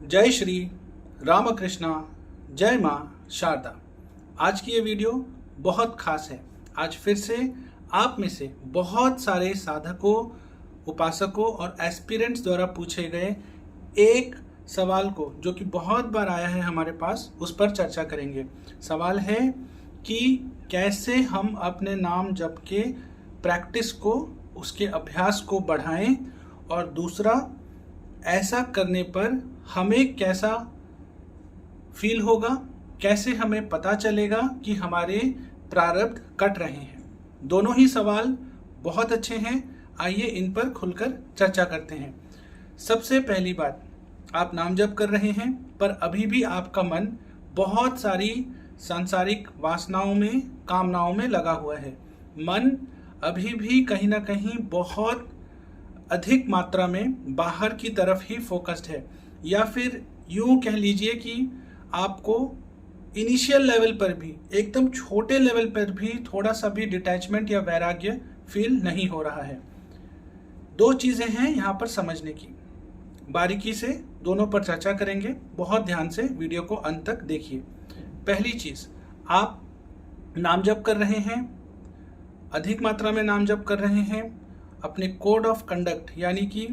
जय श्री रामकृष्णा, जय माँ शारदा। आज की ये वीडियो बहुत खास है। आज फिर से आप में से बहुत सारे साधकों, उपासकों और एस्पिरेंट्स द्वारा पूछे गए एक सवाल को, जो कि बहुत बार आया है हमारे पास, उस पर चर्चा करेंगे। सवाल है कि कैसे हम अपने नाम जप के प्रैक्टिस को, उसके अभ्यास को बढ़ाएं, और दूसरा, ऐसा करने पर हमें कैसा फील होगा, कैसे हमें पता चलेगा कि हमारे प्रारब्ध कट रहे हैं। दोनों ही सवाल बहुत अच्छे हैं। आइए इन पर खुलकर चर्चा करते हैं। सबसे पहली बात, आप नाम जप कर रहे हैं पर अभी भी आपका मन बहुत सारी सांसारिक वासनाओं में, कामनाओं में लगा हुआ है। मन अभी भी कहीं ना कहीं बहुत अधिक मात्रा में बाहर की तरफ ही फोकस्ड है, या फिर यूं कह लीजिए कि आपको इनिशियल लेवल पर भी, एकदम छोटे लेवल पर भी थोड़ा सा भी डिटैचमेंट या वैराग्य फील नहीं हो रहा है। दो चीजें हैं यहाँ पर समझने की। बारीकी से दोनों पर चर्चा करेंगे। बहुत ध्यान से वीडियो को अंत तक देखिए। पहली चीज, आप नाम जप कर रहे हैं, अधिक मात्रा में नाम जप कर रहे हैं, अपने कोड ऑफ कंडक्ट यानी कि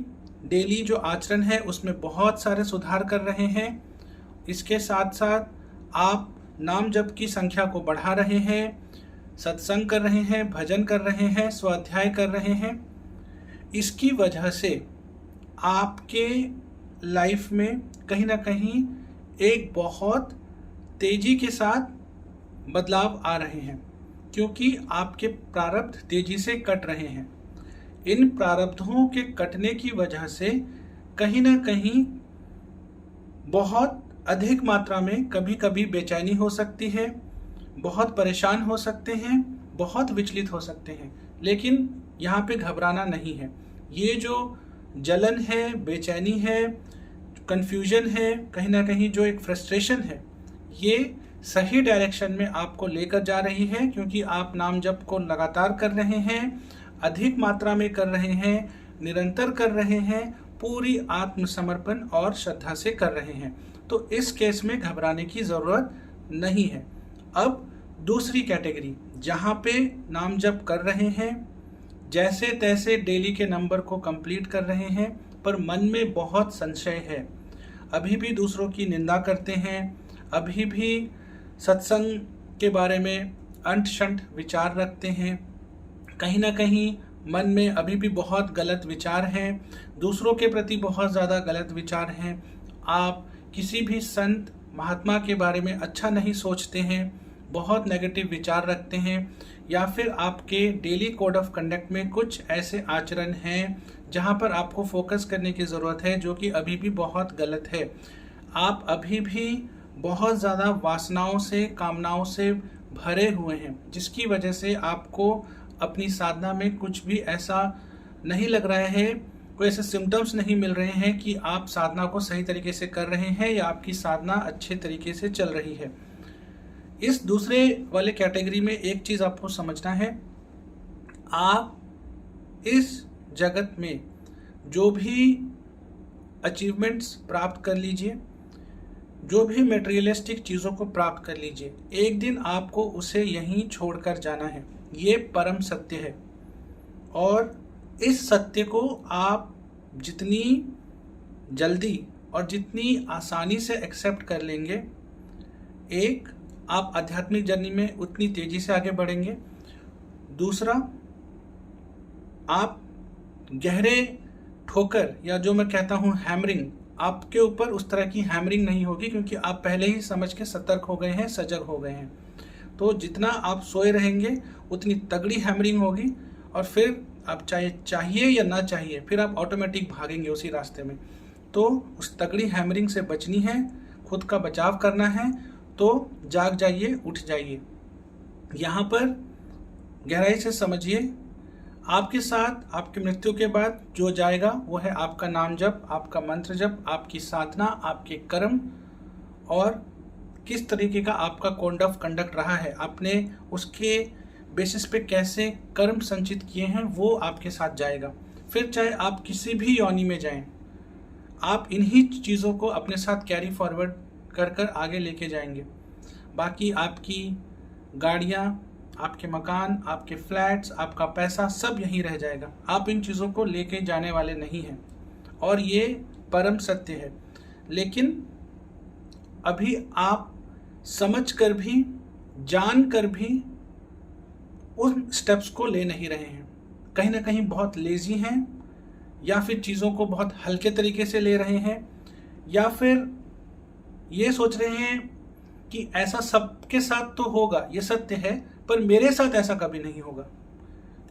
डेली जो आचरण है उसमें बहुत सारे सुधार कर रहे हैं। इसके साथ साथ आप नाम जप की संख्या को बढ़ा रहे हैं, सत्संग कर रहे हैं, भजन कर रहे हैं, स्वाध्याय कर रहे हैं। इसकी वजह से आपके लाइफ में कहीं ना कहीं एक बहुत तेजी के साथ बदलाव आ रहे हैं, क्योंकि आपके प्रारब्ध तेजी से कट रहे हैं। इन प्रारब्धों के कटने की वजह से कहीं ना कहीं बहुत अधिक मात्रा में कभी कभी बेचैनी हो सकती है, बहुत परेशान हो सकते हैं, बहुत विचलित हो सकते हैं। लेकिन यहाँ पे घबराना नहीं है। ये जो जलन है, बेचैनी है, कंफ्यूजन है, कहीं ना कहीं जो एक फ्रस्ट्रेशन है, ये सही डायरेक्शन में आपको लेकर जा रही है, क्योंकि आप नाम जप को लगातार कर रहे हैं, अधिक मात्रा में कर रहे हैं, निरंतर कर रहे हैं, पूरी आत्मसमर्पण और श्रद्धा से कर रहे हैं। तो इस केस में घबराने की जरूरत नहीं है। अब दूसरी कैटेगरी, जहां पे नाम जप कर रहे हैं, जैसे तैसे डेली के नंबर को कंप्लीट कर रहे हैं, पर मन में बहुत संशय है, अभी भी दूसरों की निंदा करते हैं, अभी भी सत्संग के बारे में अंट शंट विचार रखते हैं, कहीं ना कहीं मन में अभी भी बहुत गलत विचार हैं, दूसरों के प्रति बहुत ज़्यादा गलत विचार हैं, आप किसी भी संत महात्मा के बारे में अच्छा नहीं सोचते हैं, बहुत नेगेटिव विचार रखते हैं, या फिर आपके डेली कोड ऑफ कंडक्ट में कुछ ऐसे आचरण हैं जहां पर आपको फोकस करने की ज़रूरत है, जो कि अभी भी बहुत गलत है। आप अभी भी बहुत ज़्यादा वासनाओं से, कामनाओं से भरे हुए हैं, जिसकी वजह से आपको अपनी साधना में कुछ भी ऐसा नहीं लग रहा है, कोई ऐसे सिम्टम्स नहीं मिल रहे हैं कि आप साधना को सही तरीके से कर रहे हैं या आपकी साधना अच्छे तरीके से चल रही है। इस दूसरे वाले कैटेगरी में एक चीज़ आपको समझना है, आप इस जगत में जो भी अचीवमेंट्स प्राप्त कर लीजिए, जो भी मटेरियलिस्टिक चीज़ों को प्राप्त कर लीजिए, एक दिन आपको उसे यहीं छोड़कर जाना है। ये परम सत्य है, और इस सत्य को आप जितनी जल्दी और जितनी आसानी से एक्सेप्ट कर लेंगे, एक, आप आध्यात्मिक जर्नी में उतनी तेजी से आगे बढ़ेंगे। दूसरा, आप गहरे ठोकर, या जो मैं कहता हूँ हैमरिंग, आपके ऊपर उस तरह की हैमरिंग नहीं होगी, क्योंकि आप पहले ही समझ के सतर्क हो गए हैं, सजग हो गए हैं। तो जितना आप सोए रहेंगे उतनी तगड़ी हैमरिंग होगी, और फिर आप चाहिए या ना चाहिए, फिर आप ऑटोमेटिक भागेंगे उसी रास्ते में। तो उस तगड़ी हैमरिंग से बचनी है, खुद का बचाव करना है, तो जाग जाइए, उठ जाइए। यहाँ पर गहराई से समझिए, आपके साथ आपकी मृत्यु के बाद जो जाएगा वो है आपका नाम जप, आपका मंत्र जप, आपकी साधना, आपके कर्म, और किस तरीके का आपका कोड ऑफ कंडक्ट रहा है, आपने उसके बेसिस पे कैसे कर्म संचित किए हैं, वो आपके साथ जाएगा। फिर चाहे आप किसी भी योनि में जाएं, आप इन्हीं चीज़ों को अपने साथ कैरी फॉरवर्ड कर कर आगे लेके जाएंगे। बाकी आपकी गाड़ियाँ, आपके मकान, आपके फ्लैट्स, आपका पैसा सब यहीं रह जाएगा। आप इन चीज़ों को लेके जाने वाले नहीं हैं और ये परम सत्य है। लेकिन अभी आप समझ कर भी, जान कर भी उन स्टेप्स को ले नहीं रहे हैं। कहीं ना कहीं बहुत लेजी हैं, या फिर चीज़ों को बहुत हल्के तरीके से ले रहे हैं, या फिर ये सोच रहे हैं कि ऐसा सबके साथ तो होगा, ये सत्य है, पर मेरे साथ ऐसा कभी नहीं होगा।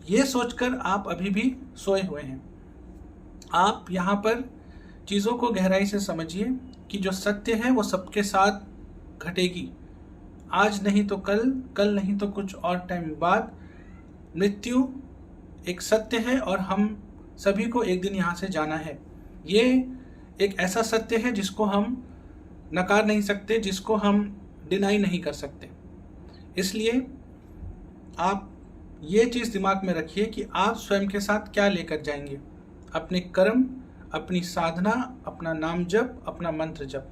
ये सोचकर आप अभी भी सोए हुए हैं। आप यहाँ पर चीज़ों को गहराई से समझिए कि जो सत्य है वो सबके साथ घटेगी। आज नहीं तो कल, कल नहीं तो कुछ और टाइम बाद मृत्यु एक सत्य है और हम सभी को एक दिन यहाँ से जाना है। ये एक ऐसा सत्य है जिसको हम नकार नहीं सकते, जिसको हम डिनाई नहीं कर सकते। इसलिए आप ये चीज़ दिमाग में रखिए कि आप स्वयं के साथ क्या लेकर जाएंगे। अपने कर्म, अपनी साधना, अपना नाम जप, अपना मंत्र जप।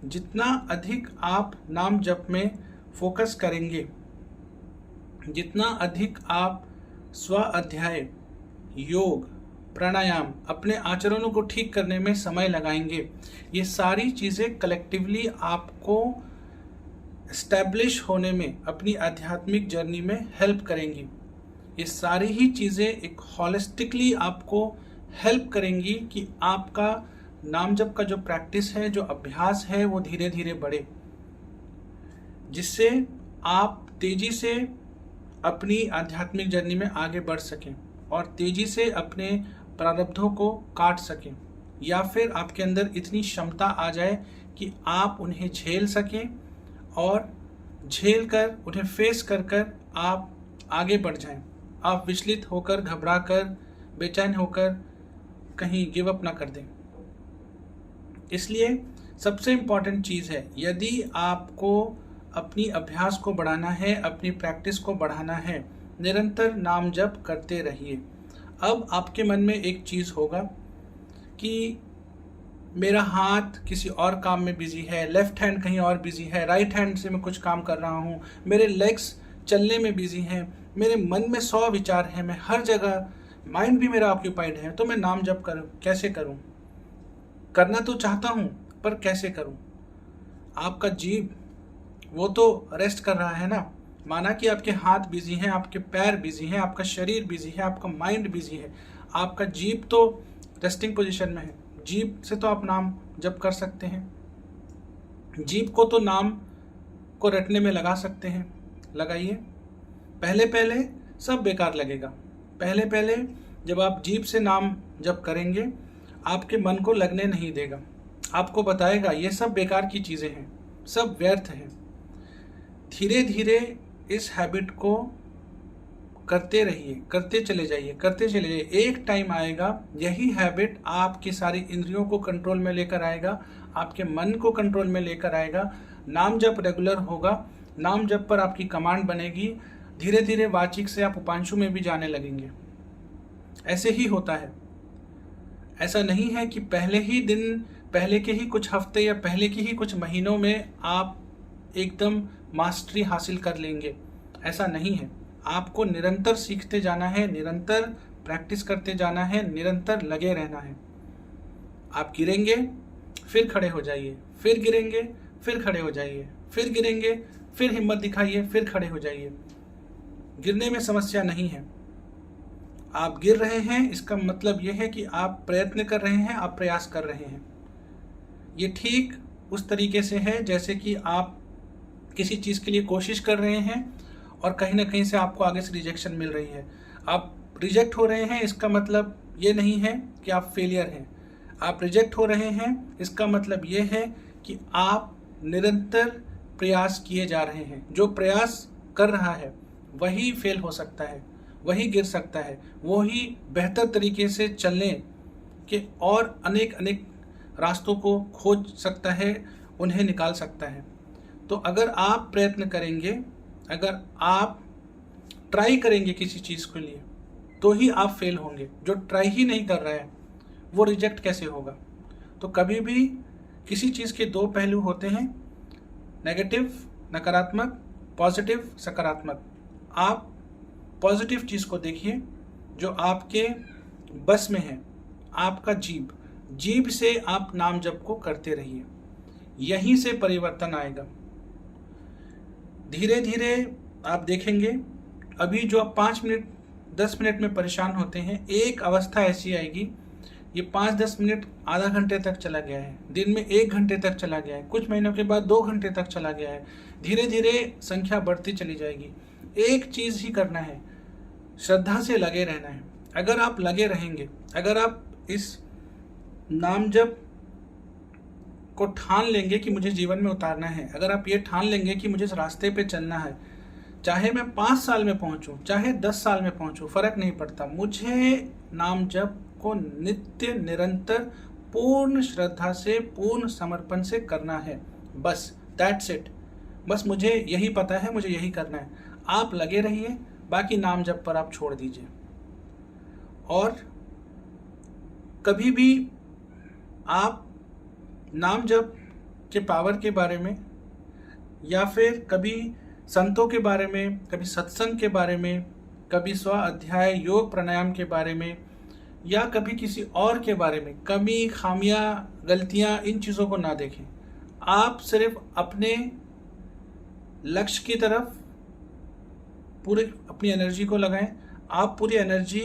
जितना अधिक आप नाम जप में फोकस करेंगे, जितना अधिक आप स्व अध्याय, योग, प्राणायाम, अपने आचरणों को ठीक करने में समय लगाएंगे, ये सारी चीज़ें कलेक्टिवली आपको एस्टैब्लिश होने में, अपनी आध्यात्मिक जर्नी में हेल्प करेंगी। ये सारी ही चीज़ें एक हॉलिस्टिकली आपको हेल्प करेंगी कि आपका नाम जप का जो प्रैक्टिस है, जो अभ्यास है, वो धीरे धीरे बढ़े, जिससे आप तेजी से अपनी आध्यात्मिक जर्नी में आगे बढ़ सकें और तेजी से अपने प्रारब्धों को काट सकें, या फिर आपके अंदर इतनी क्षमता आ जाए कि आप उन्हें झेल सकें और झेल कर, उन्हें फेस कर कर आप आगे बढ़ जाएं। आप विचलित होकर, घबरा कर, बेचैन होकर कहीं गिव अप ना कर दें। इसलिए सबसे इम्पॉर्टेंट चीज़ है, यदि आपको अपनी अभ्यास को बढ़ाना है, अपनी प्रैक्टिस को बढ़ाना है, निरंतर नाम जप करते रहिए। अब आपके मन में एक चीज़ होगा कि मेरा हाथ किसी और काम में बिजी है, लेफ्ट हैंड कहीं और बिजी है, राइट हैंड से मैं कुछ काम कर रहा हूँ, मेरे लेग्स चलने में बिजी हैं, मेरे मन में 100 विचार हैं, मैं हर जगह, माइंड भी मेरा ऑक्यूपाइड है, तो मैं नाम जप करूँ, कैसे करूँ? करना तो चाहता हूँ, पर कैसे करूँ? आपका जीभ वो तो रेस्ट कर रहा है ना। माना कि आपके हाथ बिजी हैं, आपके पैर बिजी हैं, आपका शरीर बिजी है, आपका माइंड बिजी है, आपका जीभ तो रेस्टिंग पोजीशन में है। जीभ से तो आप नाम जप कर सकते हैं, जीभ को तो नाम को रटने में लगा सकते हैं, लगाइए। पहले पहले सब बेकार लगेगा। पहले पहले जब आप जीभ से नाम जप करेंगे, आपके मन को लगने नहीं देगा, आपको बताएगा ये सब बेकार की चीज़ें हैं, सब व्यर्थ हैं। धीरे धीरे इस हैबिट को करते रहिए, करते चले जाइए, करते चले जाइए। एक टाइम आएगा, यही हैबिट आपकी सारी इंद्रियों को कंट्रोल में लेकर आएगा, आपके मन को कंट्रोल में लेकर आएगा। नाम जप रेगुलर होगा, नाम जप पर आपकी कमांड बनेगी। धीरे धीरे वाचिक से आप उपांशु में भी जाने लगेंगे। ऐसे ही होता है। ऐसा नहीं है कि पहले ही दिन, पहले के ही कुछ हफ्ते या पहले के ही कुछ महीनों में आप एकदम मास्टरी हासिल कर लेंगे। ऐसा नहीं है। आपको निरंतर सीखते जाना है, निरंतर प्रैक्टिस करते जाना है, निरंतर लगे रहना है। आप गिरेंगे, फिर खड़े हो जाइए, फिर गिरेंगे, फिर खड़े हो जाइए, फिर गिरेंगे, फिर हिम्मत दिखाइए, फिर खड़े हो जाइए। गिरने में समस्या नहीं है। आप गिर रहे हैं, इसका मतलब यह है कि आप प्रयत्न कर रहे हैं, आप प्रयास कर रहे हैं। ये ठीक उस तरीके से है जैसे कि आप किसी चीज़ के लिए कोशिश कर रहे हैं और कहीं ना कहीं से आपको आगे से रिजेक्शन मिल रही है। आप रिजेक्ट हो रहे हैं, इसका मतलब ये नहीं है कि आप फेलियर हैं। आप रिजेक्ट हो रहे हैं, इसका मतलब ये है कि आप निरंतर प्रयास किए जा रहे हैं। जो प्रयास कर रहा है वही फेल हो सकता है, वही गिर सकता है, वही बेहतर तरीके से चलने के और अनेक अनेक रास्तों को खोज सकता है, उन्हें निकाल सकता है। तो अगर आप प्रयत्न करेंगे, अगर आप ट्राई करेंगे किसी चीज़ के लिए, तो ही आप फेल होंगे। जो ट्राई ही नहीं कर रहा है वो रिजेक्ट कैसे होगा? तो कभी भी किसी चीज़ के दो पहलू होते हैं, नेगेटिव नकारात्मक, पॉजिटिव सकारात्मक। आप पॉजिटिव चीज़ को देखिए जो आपके बस में है, आपका जीभ से आप नाम जप को करते रहिए, यहीं से परिवर्तन आएगा। धीरे धीरे आप देखेंगे, अभी जो आप 5 मिनट 10 मिनट में परेशान होते हैं, एक अवस्था ऐसी आएगी, ये 5-10 मिनट आधा घंटे तक चला गया है, दिन में 1 घंटे तक चला गया है, कुछ महीनों के बाद 2 घंटे तक चला गया है, धीरे धीरे संख्या बढ़ती चली जाएगी। एक चीज़ ही करना है, श्रद्धा से लगे रहना है। अगर आप लगे रहेंगे, अगर आप इस नाम जप को ठान लेंगे कि मुझे जीवन में उतारना है, अगर आप ये ठान लेंगे कि मुझे इस रास्ते पे चलना है, चाहे मैं 5 साल में पहुंचूं, चाहे 10 साल में पहुंचूं, फर्क नहीं पड़ता, मुझे नाम जप को नित्य निरंतर पूर्ण श्रद्धा से, पूर्ण समर्पण से करना है। बस दैट्स इट। बस मुझे यही पता है, मुझे यही करना है। आप लगे रहिए, बाकी नाम जप पर आप छोड़ दीजिए। और कभी भी आप नाम जप के पावर के बारे में, या फिर कभी संतों के बारे में, कभी सत्संग के बारे में, कभी स्व अध्याय योग प्राणायाम के बारे में, या कभी किसी और के बारे में, कमी खामियां गलतियां, इन चीज़ों को ना देखें। आप सिर्फ अपने लक्ष्य की तरफ पूरी अपनी एनर्जी को लगाएं। आप पूरी एनर्जी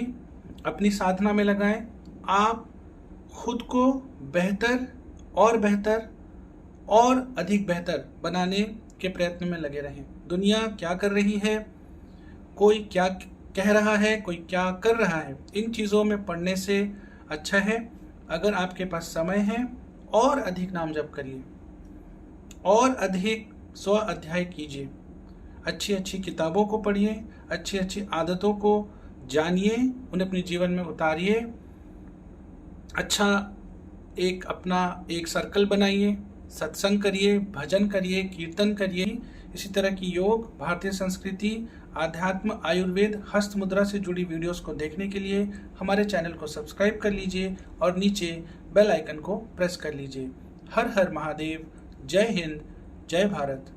अपनी साधना में लगाएं। आप खुद को बेहतर और अधिक बेहतर बनाने के प्रयत्न में लगे रहें। दुनिया क्या कर रही है, कोई क्या कह रहा है, कोई क्या कर रहा है, इन चीज़ों में पढ़ने से अच्छा है अगर आपके पास समय है, और अधिक नाम जप करिए, और अधिक स्व अध्याय कीजिए, अच्छी अच्छी किताबों को पढ़िए, अच्छी अच्छी आदतों को जानिए, उन्हें अपने जीवन में उतारिए। अच्छा अपना एक सर्कल बनाइए, सत्संग करिए, भजन करिए, कीर्तन करिए। इसी तरह की योग, भारतीय संस्कृति, आध्यात्म, आयुर्वेद, हस्त मुद्रा से जुड़ी वीडियोस को देखने के लिए हमारे चैनल को सब्सक्राइब कर लीजिए और नीचे बेल आइकन को प्रेस कर लीजिए। हर हर महादेव। जय हिंद, जय भारत।